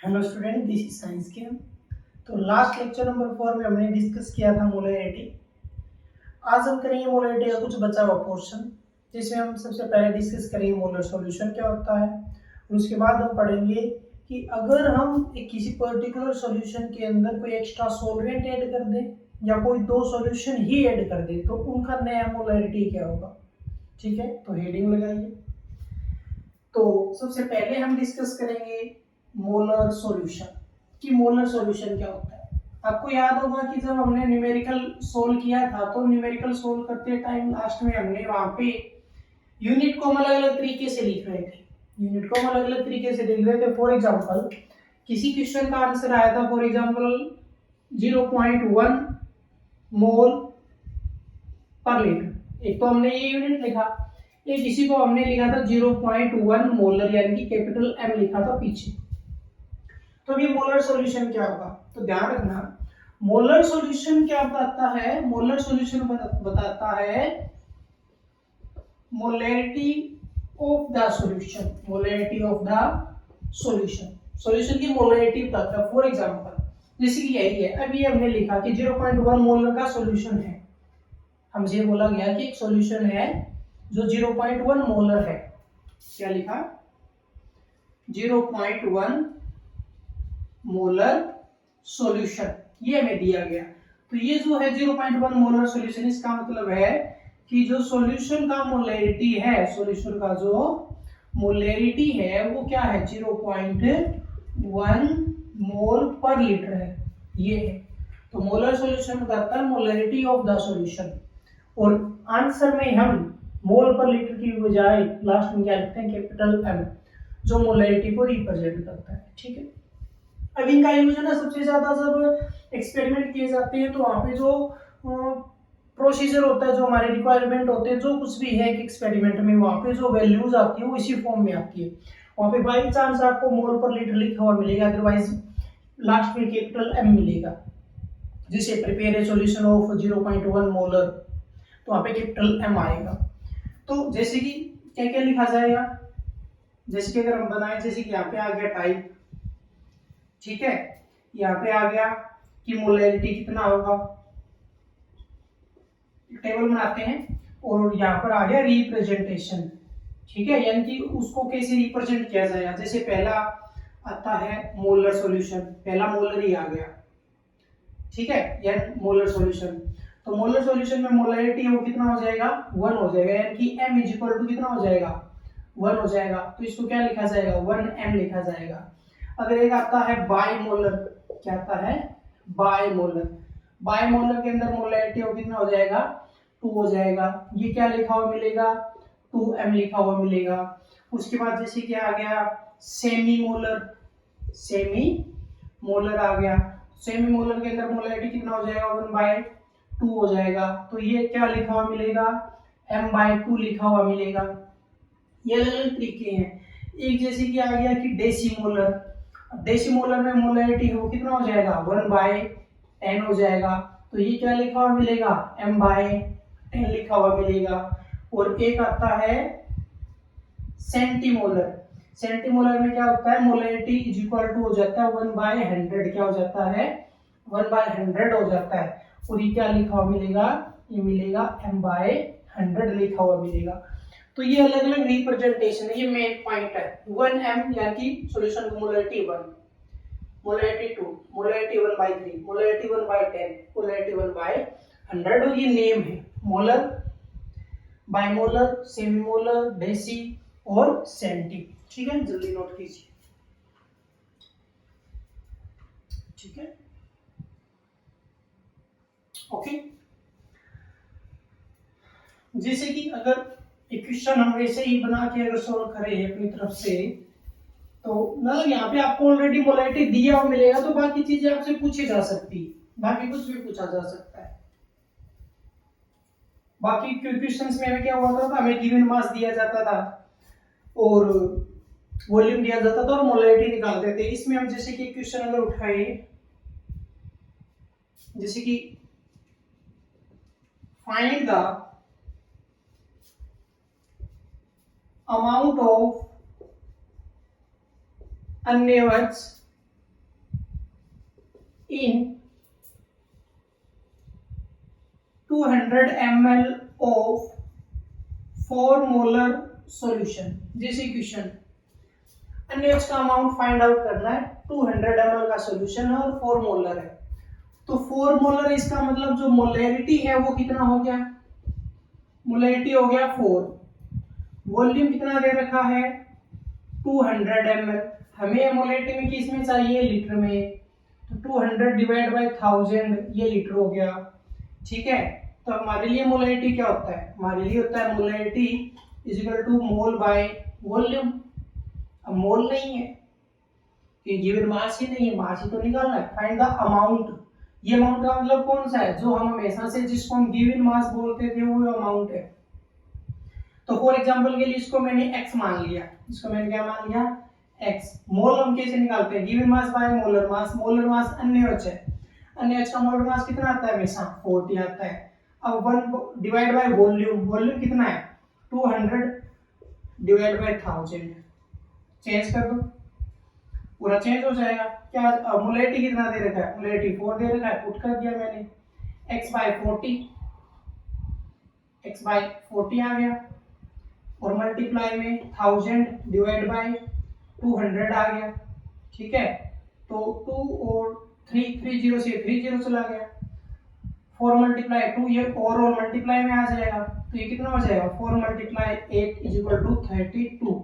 Hello student, this is science के। तो last lecture number 4 में हमने डिस्कस किया था मोलैरिटी। आज हम करेंगे मोलैरिटी का कुछ बचा हुआ पोर्शन, जिसमें हम सबसे पहले डिस्कस करेंगे मोलर सॉल्यूशन क्या होता है, और उसके बाद हम पढ़ेंगे कि अगर हम एक किसी पर्टिकुलर सॉल्यूशन के अंदर कोई एक्स्ट्रा सॉल्वेंट ऐड कर दें या कोई दो सॉल्यूशन ही ऐड कर दें तो उनका नया मोलैरिटी क्या होगा। ठीक है, तो हेडिंग लगाइए। तो सबसे पहले हम डिस्कस करेंगे मोलर सॉल्यूशन कि मोलर सॉल्यूशन क्या होता है। आपको याद होगा कि जब हमने न्यूमेरिकल सोल्व किया था तो न्यूमेरिकल सोल्व करते टाइम लास्ट में हमने वहां पे यूनिट को अलग अलग तरीके से लिख रहे थे। यूनिट को अलग अलग तरीके से लिख रहे थे। फॉर एग्जांपल, किसी क्वेश्चन का आंसर आया था फॉर एग्जांपल 0.1 मोल पर लीटर, एक तो हमने ये यूनिट लिखा। एक इसी को हमने लिखा था 0.1 मोलर, यानी कि कैपिटल एम लिखा था पीछे। तो ये मोलर सॉल्यूशन क्या होगा, तो ध्यान रखना। मोलर सॉल्यूशन क्या बताता है, मोलर सॉल्यूशन बताता है molarity of the solution. Molarity of the solution, solution की मोलैरिटी बताता है। फॉर एग्जांपल, जैसे कि यही है, अभी हमने लिखा कि 0.1 मोलर का सॉल्यूशन है। हमसे ये बोला गया कि एक सॉल्यूशन है जो 0.1 मोलर है। क्या लिखा, 0.1 मोलर सॉल्यूशन, ये हमें दिया गया। तो ये जो है 0.1 मोलर सॉल्यूशन, इसका मतलब है कि जो सॉल्यूशन का मोलैरिटी है, सॉल्यूशन का जो मोलैरिटी है वो क्या है, 0.1 मोल पर लीटर है, ये है। तो मोलर सॉल्यूशन बताता है मोलैरिटी ऑफ द सॉल्यूशन। और आंसर में हम मोल पर लीटर की बजाय लास्ट में क्या लिखते हैं, कैपिटल एम, जो मोलैरिटी को रिप्रेजेंट करता है। ठीक है, अब इनका यूज है ना, सबसे ज्यादा जब एक्सपेरिमेंट किए जाते हैं तो वहां पे जो प्रोसीजर होता है, जो हमारे रिक्वायरमेंट होते हैं, जो कुछ भी है एक एक्सपेरिमेंट में, वहां पे जो वैल्यूज आती है वो इसी फॉर्म में आती है। वहां पे बाई चांस आपको मोल पर लीटर लिखा हुआ मिलेगा, अदरवाइज लास्ट में कैपिटल एम मिलेगा। जिसे prepare a solution of 0.1 molar, तो वहां पे कैपिटल एम आएगा। तो जैसे कि क्या क्या लिखा जाएगा, जैसे कि अगर हम बनाए, जैसे कि यहाँ पे आ गया टाइप, ठीक है, यहाँ पे आ गया कि मोलैरिटी कितना होगा, टेबल बनाते हैं, और यहाँ पर आ गया रिप्रेजेंटेशन। ठीक है, यानी कि उसको कैसे रिप्रेजेंट किया जाएगा। जैसे पहला आता है मोलर सॉल्यूशन, पहला मोलर ही आ गया, ठीक है, यानी मोलर सॉल्यूशन। तो मोलर सॉल्यूशन में मोलैरिटी है वो कितना हो जाएगा, 1 हो जाएगा, यानी कि m इज इक्वल टू कितना हो जाएगा, 1 हो जाएगा। तो इसको क्या लिखा जाएगा, 1m लिखा जाएगा। अगर एक आता है बाई मोलर, क्या आता है, बाई मोलर, बाई मोलर के अंदर मोलैरिटी वो कितना हो जाएगा, 2 हो जाएगा। ये क्या लिखा हुआ मिलेगा, 2m लिखा हुआ मिलेगा। उसके बाद जैसे क्या आ गया, सेमी मोलर, सेमी मोलर आ गया। सेमी मोलर के अंदर मोलैरिटी कितना हो जाएगा, 1/2 हो जाएगा। तो ये क्या लिखा हुआ मिलेगा, m/2 लिखा हुआ मिलेगा। ये अलग अलग तरीके हैं। एक जैसे कि आ गया कि डेसीमोलर, डेसीमोलर में मोलैरिटी हो कितना हो जाएगा, 1/10 हो जाएगा। तो ये क्या लिखा हुआ मिलेगा, m/10 लिखा हुआ मिलेगा। और एक आता है सेंटीमोलर, सेंटीमोलर में क्या होता है, मोलैरिटी इज इक्वल टू हो जाता है 1/100, क्या हो जाता है, 1/100 हो जाता है। और ये क्या लिखा हुआ मिलेगा, ये मिलेगा m/100 लिखा हुआ मिलेगा। तो ये अलग अलग रिप्रेजेंटेशन है, ये मेन पॉइंट है। 1m यानी कि सॉल्यूशन की molarity 1, molarity 2, molarity 1/3, molarity 1/10, molarity 1/100। और ये नेम है मोलर, बाइमोलर, सेमीमोलर, डेसी और सेंटी। ठीक है, जल्दी नोट कीजिए। ठीक है, ओके। जैसे कि अगर इक्वेशन हम वैसे ही बना के अगर सोल्व करें अपनी तरफ से, तो मतलब यहाँ पे आपको ऑलरेडी मोलैरिटी दिया हुआ मिलेगा, तो बाकी चीजें आपसे पूछी जा सकती, बाकी कुछ भी पूछा जा सकता है। बाकी क्वेश्चंस में क्या हुआ था, हमें गिवन मास दिया जाता था और वॉल्यूम दिया जाता था और मोलैरिटी निकालते थे। इसमें हम जैसे कि क्वेश्चन अगर उठाए, जैसे कि find the amount of NaOH in 200 ml of 4 molar solution। This equation NaOH का अमाउंट फाइंड आउट करना है। 200 ml का सॉल्यूशन है और 4 मोलर है, तो 4 मोलर इसका मतलब जो मोलैरिटी है वो कितना हो गया, मोलैरिटी हो गया 4। वॉल्यूम कितना दे रखा है 200 ml। हमें मोलैरिटी में किस में चाहिए, लीटर में, तो 200 डिवाइड बाय 1000 ये लीटर हो गया। ठीक है, तो हमारे लिए मोलैरिटी क्या होता है, हमारे लिए होता है molarity is equal to mole by volume. अब मोल नहीं है कि गिवन मास ही नहीं है, मास ही तो निकालना है। फाइंड द अमाउंट, ये अमाउंट का मतलब कौन सा है, जो हम हमेशा से जिसको हम गिवन मास बोलते थे वो अमाउंट है। तो फॉर एग्जांपल के लिए इसको मैंने x मान लिया, इसको मैंने क्या मान लिया x। मोल हम कैसे निकालते हैं, given mass by molar mass. Molar mass NaOH है, NaOH का मोलर मास कितना आता है, हमेशा 40 आता है। अब 1 डिवाइड बाय वॉल्यूम, वॉल्यूम कितना है 200 डिवाइड बाय 1000, चेंज कर दो पूरा चेंज हो जाएगा। क्या मोलैरिटी कितना दे रखा है, मोलैरिटी 4 दे रखा है, पुट कर दिया मैंने, x बाय 40 आ गया, और मल्टीप्लाई में 1000 डिवाइड बाय 200 आ गया। ठीक है, तो 2 और 3 0 से 3 0 चला गया, 4 मल्टीप्लाई 2 ये और मल्टीप्लाई में आ जाएगा, तो ये कितना हो जाएगा 4 मल्टीप्लाई 8 इज इक्वल टू 32,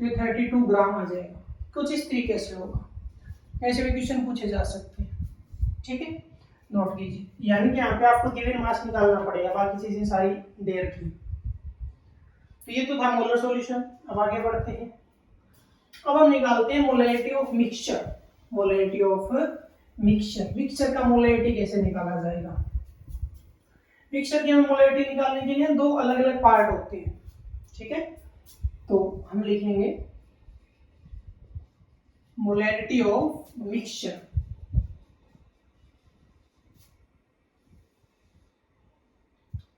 ये 32 ग्राम आ जाएगा। कुछ इस तरीके से होगा, ऐसे भी क्वेश्चन पूछे जा सकते हैं। ठीक है, नोट कीजिए, यानी कि यहाँ पे आपको गिवन मास निकालना पड़ेगा, बाकी चीजें सारी दे रखी। तो ये तो था मोलर सॉल्यूशन। अब आगे बढ़ते हैं, अब हम निकालते हैं molarity of mixture. Molarity of mixture, mixture का मोलैरिटी कैसे निकाला जाएगा। मिक्सचर की मोलैरिटी निकालने के लिए दो अलग अलग पार्ट होते हैं। ठीक है, तो हम लिखेंगे मोलैरिटी ऑफ मिक्सचर।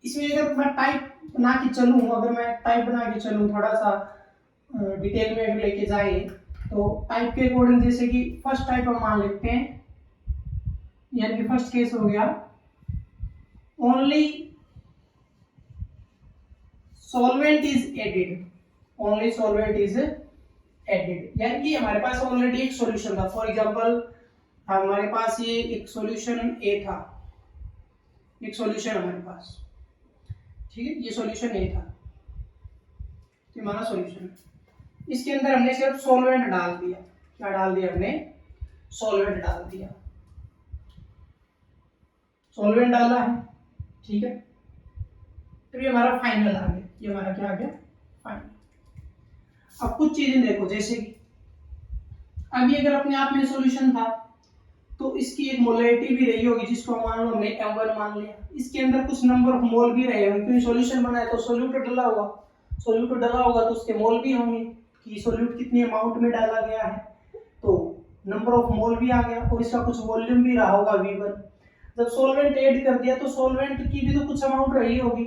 इसमें अगर मैं टाइप बना के चलूं, अगर मैं टाइप बना के चलूं थोड़ा सा डिटेल में अगर लेके जाए, तो टाइप के अकॉर्डिंग जैसे कि फर्स्ट टाइप हम मान लेते हैं, यानी कि फर्स्ट केस हो गया only solvent is added, only solvent is added, यानी कि हमारे पास ऑलरेडी एक सॉल्यूशन था। फॉर एग्जांपल हमारे पास ये एक सॉल्यूशन ए था, एक सॉल्यूशन हमारे पास, ठीक है, ये सॉल्यूशन ए था, तो हमारा सॉल्यूशन है। इसके अंदर हमने सिर्फ सॉल्वेंट डाल दिया, क्या डाल दिया हमने, सॉल्वेंट डाल दिया, सॉल्वेंट डाला है। ठीक है, तो ये हमारा फाइनल आ गया, ये हमारा क्या आ गया फाइनल। अब कुछ चीजें देखो, जैसे कि अभी अगर अपने आप में सॉल्यूशन था तो इसकी एक मोलैरिटी भी रही होगी, जिसको मान लो हमने M1 मान लिया, इसके अंदर कुछ नंबर ऑफ मोल भी रहे होंगे, क्योंकि सॉल्यूशन बनाया तो सोल्यूट डला होगा, सोल्यूट डला होगा तो उसके मोल भी होंगे कि सोल्यूट कितनी अमाउंट में डाला गया है, तो नंबर ऑफ मोल भी आ गया, और इसका कुछ वॉल्यूम भी रहा होगा V1। जब सॉल्वेंट ऐड कर दिया तो सॉल्वेंट की भी तो कुछ अमाउंट रही होगी,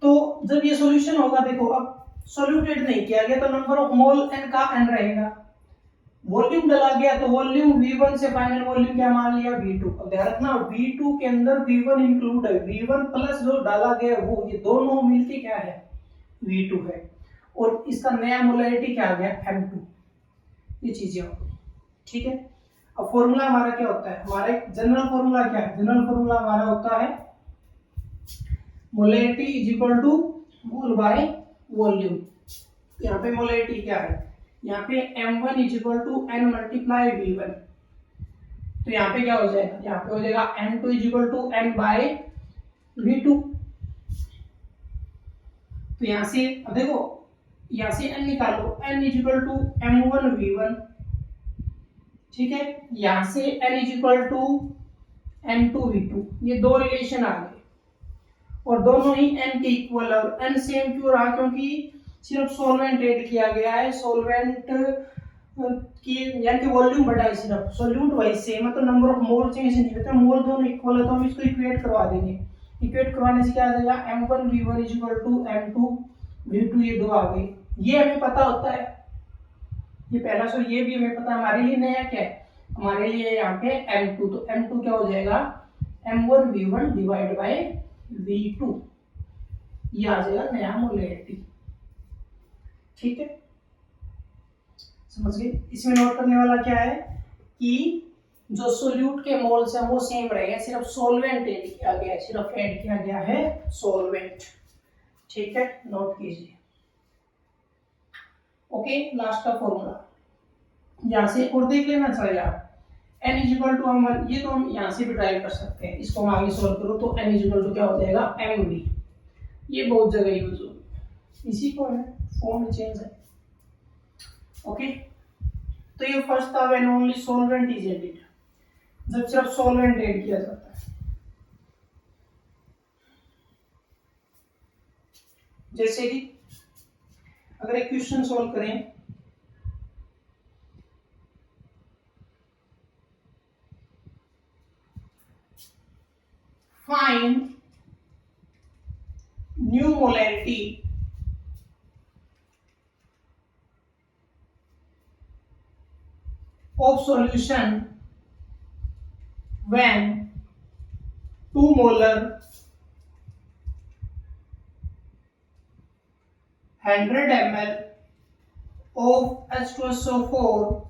तो जब ये सॉल्यूशन होगा, देखो अब सॉल्यूटेड नहीं किया गया तो नंबर ऑफ मोल n का n रहेगा, वॉल्यूम डाला गया तो वॉल्यूम V1 से फाइनल वॉल्यूम क्या मान लिया V2। अब ध्यान रखना V2 के अंदर V1 इंक्लूड है, V1 प्लस जो डाला गया वो, ये दोनों मिलके क्या है V2 है, और इसका नया मोलैरिटी क्या आ गया M2, ये चीजें होगी। ठीक है, अब फॉर्मूला हमारा क्या होता है, हमारा एक जनरल फॉर्मूला क्या है, जनरल फॉर्मूला हमारा होता है molarity is equal to mole by volume. यहाँ पे मोलैरिटी क्या है, यहाँ पे M1 is equal to n multiply V1, तो यहाँ पे क्या हो जाएगा, यहाँ पे हो जाएगा M2 is equal to n by V2। तो यहाँ से देखो, यहाँ से n निकालो, n is equal to M1 V1, ठीक है, यहाँ से n is equal to M2 V2, ये दो रिलेशन आ गए और दोनों ही n के इक्वल, और n सेम क्यों रहा, क्योंकि सिर्फ सॉल्वेंट ऐड किया गया है, सॉल्वेंट की यानी कि वॉल्यूम बढ़ा है, सिर्फ सॉल्यूट वाइज सेम है, तो नंबर ऑफ मोल चेंज नहीं होता, मोल दोनों इक्वल है, तो हम इसको इक्वेट करवा देंगे। इक्वेट करवाने से क्या आ जाएगा, M1 V1 is equal to M2 V2, ये दो आ गए, ये हमें पता होता है, ये पहला सो ये भी हमें पता है। हमारे लिए नया क्या है, हमारे लिए यहाँ पे M2, तो M2 क्या हो जाएगा M1V1 डिवाइड बाय V2, ये आ जाएगा नया मोलैरिटी। ठीक है, समझ गए। इसमें नोट करने वाला क्या है कि जो सोल्यूट के मोल्स हैं वो सेम रहेगा, सिर्फ सॉल्वेंट ऐड किया गया है, सिर्फ ऐड किया गया है सॉल्वेंट। ठीक है, नोट कीजिए। ओके, लास्ट का फॉर्मूला यहां से और देख लेना चाहिए आप, n इक्वल टू हम ये तो हम यहां से भी ड्राइव कर सकते हैं, इसको हम आगे सोल्व करो तो n इक्वल टू क्या हो जाएगा mv, ये बहुत जगह यूज हो, इसी को है फॉर्म चेंज है। ओके, तो ये फर्स्ट था when only solvent is added, जब सिर्फ सॉल्वेंट ऐड किया जाता है। जैसे कि अगर एक क्वेश्चन सॉल्व करें, find new molarity of solution when 2 molar 100 ml of H2SO4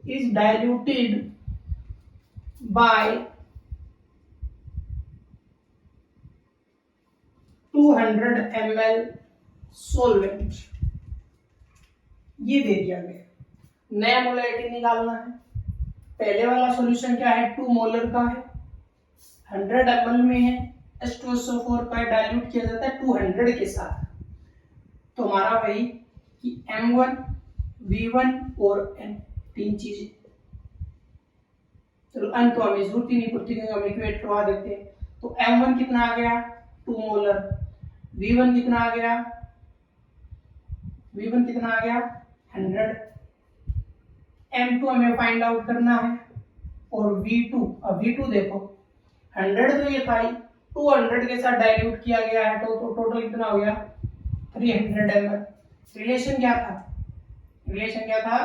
is diluted by 200 ml solvent। ये दे दिया गया, नया मोलैरिटी निकालना है। पहले वाला सॉल्यूशन क्या है 2 मोलर का है, 100 ml में है, H2SO4 का डाइल्यूट किया जाता है 200 के साथ। तो हमारा भाई कि M1 V1 और N तीन चीजें, चलो N तो हमें जरूरत ही नहीं पड़ती क्योंकि हम इक्वेट करवा देते हैं। तो M1 कितना आ गया 2 मोलर, V1 कितना आ गया, V1 कितना आ गया 100, M2 हमें फाइंड आउट करना है, और V2, अब V2 देखो 100 तो ये था ही, 200 के साथ डाइल्यूट किया गया है, तो टोटल कितना हो गया 300 ml। रिलेशन क्या था, रिलेशन क्या था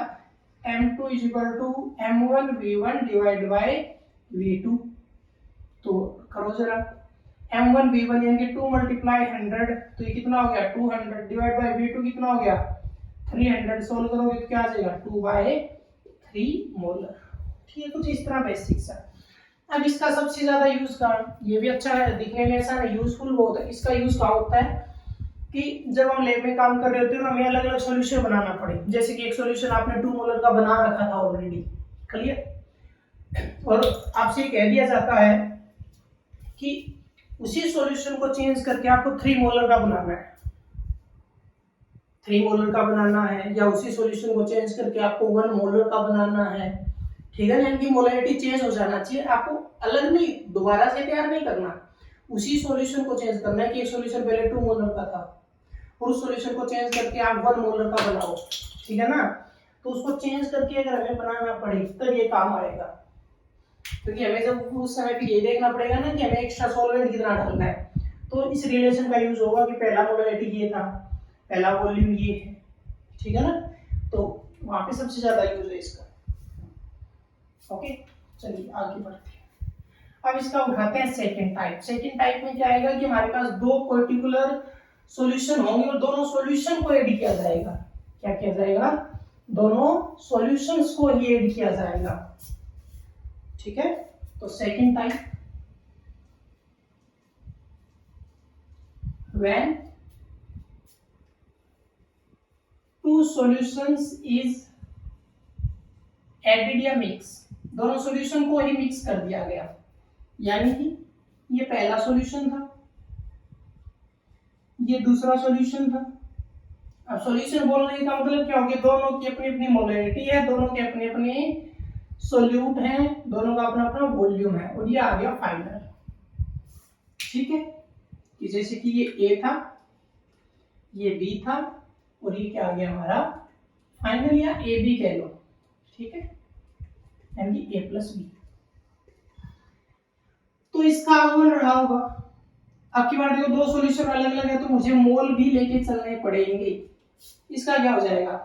M2 is equal to M1 V1 divide by V2। तो करो जरा M1 V1 यानी कि 2 मल्टीप्लाई 100, तो ये कितना हो गया 200 डिवाइड बाय V2 कितना हो गया 300, सोल्व करोगे तो क्या आ जाएगा 2/3 मोलर। ठीक है, कुछ इस तरह बेसिक सा। अब इसका सबसे ज्यादा यूज का, ये भी अच्छा है दिखने में, ऐसा नहीं यूजफुल बहुत है। इसका यूज कहाँ होता है कि जब हम लैब में काम कर रहे होते हैं हमें अलग अलग सॉल्यूशन बनाना पड़े, जैसे कि एक सॉल्यूशन आपने 2 मोलर का बना रखा था ऑलरेडी, क्लियर, और आपसे कह दिया जाता है कि उसी सॉल्यूशन को चेंज करके आपको 3 मोलर का बनाना है, 3 मोलर का बनाना है, या उसी सॉल्यूशन को चेंज करके आपको 1 मोलर का बनाना है। ठीक है, यानी कि मोलैरिटी चेंज हो जाना चाहिए, आपको अलग नहीं दोबारा से तैयार नहीं करना, उसी सॉल्यूशन को चेंज करना है कि एक सॉल्यूशन पहले 2 मोलर का था और उस सॉल्यूशन को चेंज करके आप 1 मोलर का बनाओ। ठीक है ना, तो उसको चेंज करके अगर हमें बनाना पड़े तब ये काम आएगा, क्योंकि हमें जब उस समय पे ये देखना पड़ेगा ना कि हमें एक्स्ट्रा सॉल्वेंट कितना डालना है, तो इस रिलेशन का यूज होगा कि पहला मोलैरिटी ये था, पहला वॉल्यूम ये है। ठीक है ना, तो वहां पे सबसे ज्यादा यूज है इसका। ओके, चलिए आगे बढ़ते हैं। अब इसका उठाते हैं सेकंड टाइप। सेकंड टाइप में क्या आएगा कि हमारे पास 2 पर्टिकुलर सॉल्यूशन होंगे और दोनों सॉल्यूशन को ऐड किया जाएगा। क्या किया जाएगा, दोनों सॉल्यूशंस को ही ऐड किया जाएगा। ठीक है, तो second type when 2 solutions is added या मिक्स, दोनों सॉल्यूशन को ही मिक्स कर दिया गया, यानी कि ये पहला सॉल्यूशन था, ये दूसरा सॉल्यूशन था। अब सॉल्यूशन बोलने का मतलब क्या हो गया, दोनों की अपनी अपनी मोलैरिटी है, दोनों के अपने अपने सोल्यूट हैं, दोनों का अपना अपना वॉल्यूम है, और ये आ गया फाइनल। ठीक है, कि जैसे कि ये ए था, ये बी था, और ये क्या आ गया हमारा फाइनल, या ए बी कह लो। ठीक है, यानी ए प्लस बी। तो इसका आगमन रहा होगा। अब की बार देखो 2 सॉल्यूशन अलग अलग है, तो मुझे मोल भी लेके चलने पड़ेंगे। इसका क्या हो जाएगा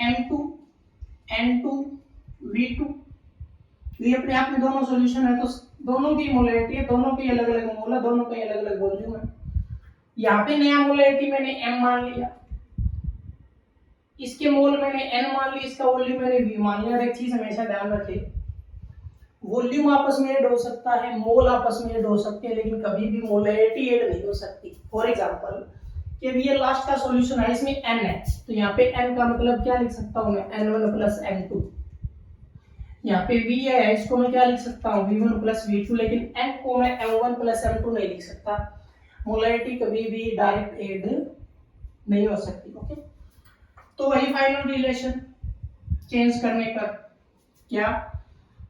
M2 N2 V2। ये अपने आप में दोनों सॉल्यूशन है, तो दोनों की मोलैरिटी है, दोनों की अलग अलग मोल है, दोनों का अलग अलग वॉल्यूम है। यहाँ पे नया मोलैरिटी मैंने m मान लिया, इसके मोल मैंने n मान लिया, इसका वॉल्यूम मैंने v मान लिया। और एक चीज हमेशा ध्यान रखें, वॉल्यूम आपस में ऐड हो सकता है, मोल आपस में ऐड हो सकते हैं, लेकिन कभी भी मोलैरिटी ऐड नहीं हो सकती। फॉर एग्जांपल कि अब ये लास्ट का सॉल्यूशन है, इसमें n है, तो यहाँ पे n का मतलब क्या लिख सकता हूँ मैं, n1 प्लस n2। यहाँ पे v है, इसको मैं क्या लिख सकता हूँ, v1 प्लस v2, लेकिन n को मैं m1 प्लस m2 नहीं लिख सकता। मोलैरिटी कभी भी डायरेक्ट ऐड नहीं हो सकती। ओके, तो वही फाइनल रिलेशन चेंज करने पर क्या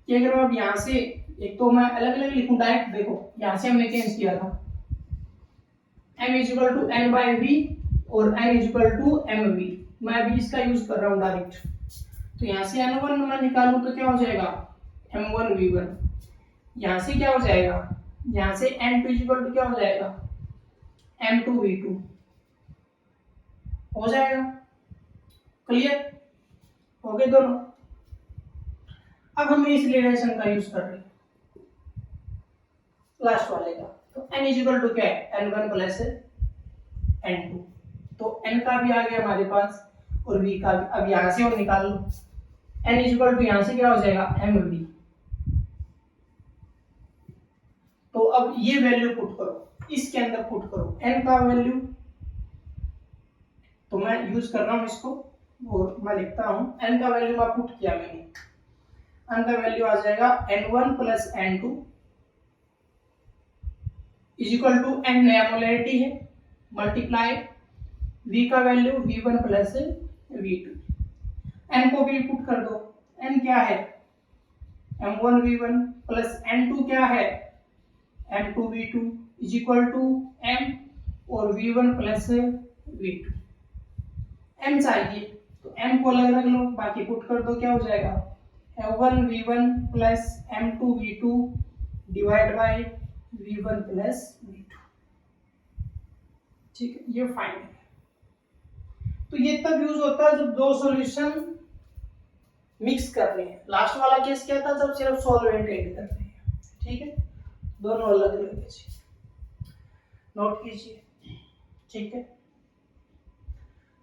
कि अगर अब यहाँ से, एक तो मैं अलग अलग लिखूं डायरेक्ट, देखो यहाँ से हमने चेंज किया था m is equal to n by v और n is equal to mv, मैं अभी इसका यूज कर रहा हूँ डायरेक्ट। तो यहाँ से n1 मैं निकालूं तो क्या हो जाएगा, m1v1। यहाँ से क्या हो जाएगा, यहाँ से n2 इज इक्वल टू क्या हो जाएगा, m2v2 हो जाएगा। क्लियर हो गए दोनों। अब हम इस रिलेशन का यूज कर रहे हैं लास्ट वाले का, तो n इज इक्वल टू क्या है, n1 प्लस n2, तो n का भी आ गया हमारे पास और v का भी। अब यहां से और निकाल लो, n इज इक्वल टू यहां से क्या हो जाएगा, mv। तो अब ये वैल्यू पुट करो, इसके अंदर पुट करो n का वैल्यू, तो मैं यूज कर रहा हूं इसको और मैं लिखता हूं n का वैल्यू मैं पुट किया मैंने, n का वैल्यू आ जाएगा n1 plus n2 is equal to n नया मोलैरिटी है मल्टीप्लाई v का value v1 plus v2। n को भी पुट कर दो, n क्या है m1v1 प्लस n2 क्या है m2v2 is equal to m और v1 प्लस v2। m चाहिए तो m को अलग रख लो, बाकी पुट कर दो, क्या हो जाएगा m1v1 plus m2v2 divide by v1 plus v2। ठीक है, ये फाइनल है। तो ये तब यूज होता है जब दो सॉल्यूशन मिक्स कर रहे हैं। लास्ट वाला केस क्या था, जब सिर्फ सॉल्वेंट ऐड कर रहे हैं। ठीक है, दोनों अलग अलग है, नोट कीजिए। ठीक है,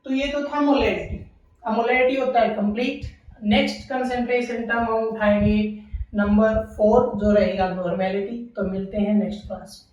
तो ये तो था मोलैरिटी। अब मोलैरिटी होता है कंप्लीट। नेक्स्ट कंसंट्रेशन टर्म हम उठाएंगे नंबर 4 जो रहेगा नॉर्मेलिटी। तो मिलते हैं नेक्स्ट क्लास में।